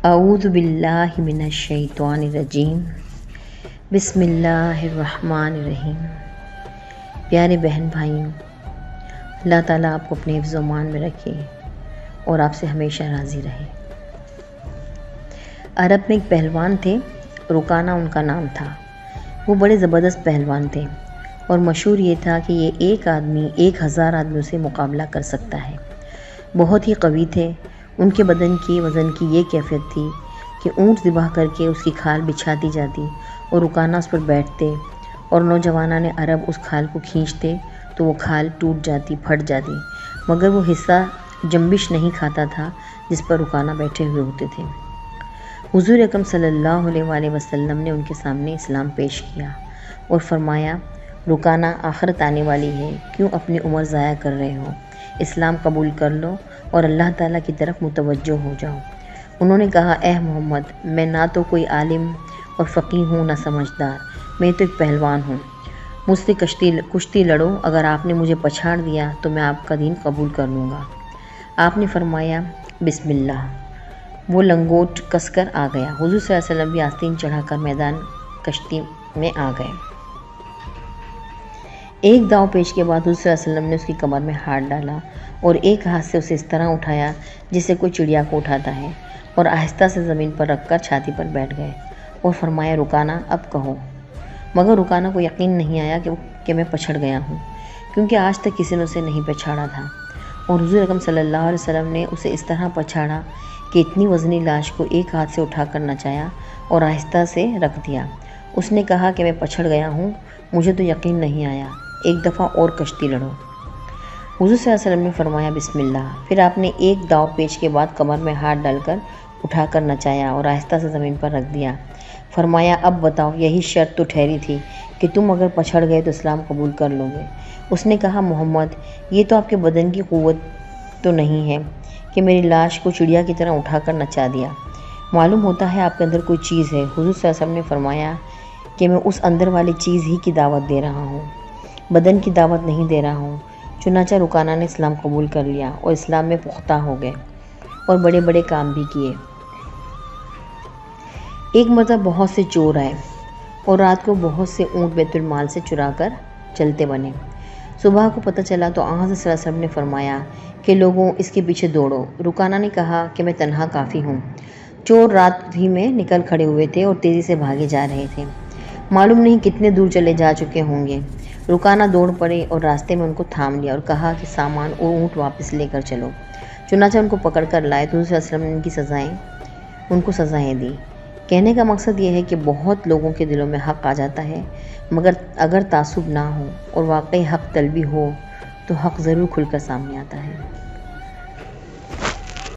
اعوذ باللہ من الشیطان الرجیم بسم اللہ الرحمن الرحیم۔ پیارے بہن بھائیوں، اللہ تعالیٰ آپ کو اپنے حفظ و امان میں رکھے اور آپ سے ہمیشہ راضی رہے۔ عرب میں ایک پہلوان تھے، رکانہ ان کا نام تھا۔ وہ بڑے زبردست پہلوان تھے اور مشہور یہ تھا کہ یہ ایک آدمی 1000 آدمیوں سے مقابلہ کر سکتا ہے۔ بہت ہی قوی تھے۔ ان کے بدن کی وزن کی یہ کیفیت تھی کہ اونٹ ذبح کر کے اس کی کھال بچھا دی جاتی اور رکانہ اس پر بیٹھتے اور نوجوانان عرب اس کھال کو کھینچتے تو وہ کھال ٹوٹ جاتی، پھٹ جاتی، مگر وہ حصہ جنبش نہیں کھاتا تھا جس پر رکانہ بیٹھے ہوئے ہوتے تھے۔ حضور اکرم صلی اللہ علیہ وآلہ وسلم نے ان کے سامنے اسلام پیش کیا اور فرمایا، رکانہ آخرت آنے والی ہے، کیوں اپنی عمر ضائع کر رہے ہو؟ اسلام قبول کر لو اور اللہ تعالیٰ کی طرف متوجہ ہو جاؤ۔ انہوں نے کہا، اے محمد، میں نہ تو کوئی عالم اور فقیہ ہوں نہ سمجھدار، میں تو ایک پہلوان ہوں۔ مجھ سے کشتی لڑو، اگر آپ نے مجھے پچھاڑ دیا تو میں آپ کا دین قبول کر لوں گا۔ آپ نے فرمایا، بسم اللہ۔ وہ لنگوٹ کس کر آ گیا۔ حضور صلی اللہ علیہ وسلم بھی آستین چڑھا کر میدان کشتی میں آ گئے۔ ایک داؤ پیش کے بعد حضور صلی اللہ علیہ وسلم نے اس کی کمر میں ہاتھ ڈالا اور ایک ہاتھ سے اسے اس طرح اٹھایا جسے کوئی چڑیا کو اٹھاتا ہے، اور آہستہ سے زمین پر رکھ کر چھاتی پر بیٹھ گئے اور فرمایا، رکانہ اب کہو۔ مگر رکانہ کو یقین نہیں آیا کہ میں پچھڑ گیا ہوں، کیونکہ آج تک کسی نے اسے نہیں پچھاڑا تھا، اور حضور اکرم صلی اللہ علیہ وسلم نے اسے اس طرح پچھاڑا کہ اتنی وزنی لاش کو ایک ہاتھ سے اٹھا کر نچایا اور آہستہ سے رکھ دیا۔ اس نے کہا کہ میں پچھڑ گیا ہوں، مجھے تو یقین نہیں آیا، ایک دفعہ اور کشتی لڑو۔ حضور صلی اللہ علیہ وسلم نے فرمایا، بسم اللہ۔ پھر آپ نے ایک داؤ پیچ کے بعد کمر میں ہاتھ ڈال کر اٹھا کر نچایا اور آہستہ سے زمین پر رکھ دیا۔ فرمایا، اب بتاؤ، یہی شرط تو ٹھہری تھی کہ تم اگر پچھڑ گئے تو اسلام قبول کر لو گے۔ اس نے کہا، محمد، یہ تو آپ کے بدن کی قوت تو نہیں ہے کہ میری لاش کو چڑیا کی طرح اٹھا کر نچا دیا، معلوم ہوتا ہے آپ کے اندر کوئی چیز ہے۔ حضور صلی اللہ علیہ وسلم نے فرمایا کہ میں اس اندر والی چیز ہی کی دعوت دے رہا ہوں، بدن کی دعوت نہیں دے رہا ہوں۔ چنانچہ رکانہ نے اسلام قبول کر لیا اور اسلام میں پختہ ہو گئے اور بڑے بڑے کام بھی کیے۔ ایک مرتبہ بہت سے چور آئے اور رات کو بہت سے اونٹ بیت المال سے چرا کر چلتے بنے۔ صبح کو پتہ چلا تو آن حضرت صلی اللہ علیہ وسلم نے فرمایا کہ لوگوں اس کے پیچھے دوڑو۔ رکانہ نے کہا کہ میں تنہا کافی ہوں۔ چور رات ہی میں نکل کھڑے ہوئے تھے اور تیزی سے بھاگے جا رہے تھے، معلوم نہیں کتنے دور چلے جا چکے ہوں گے۔ رکانہ دوڑ پڑے اور راستے میں ان کو تھام لیا اور کہا کہ سامان اور اونٹ واپس لے کر چلو۔ چنانچہ ان کو پکڑ کر لائے تو حضور صلی اللہ علیہ وسلم نے ان کو سزائیں دی۔ کہنے کا مقصد یہ ہے کہ بہت لوگوں کے دلوں میں حق آ جاتا ہے، مگر اگر تعصب نہ ہو اور واقعی حق طلبی ہو تو حق ضرور کھل کر سامنے آتا ہے۔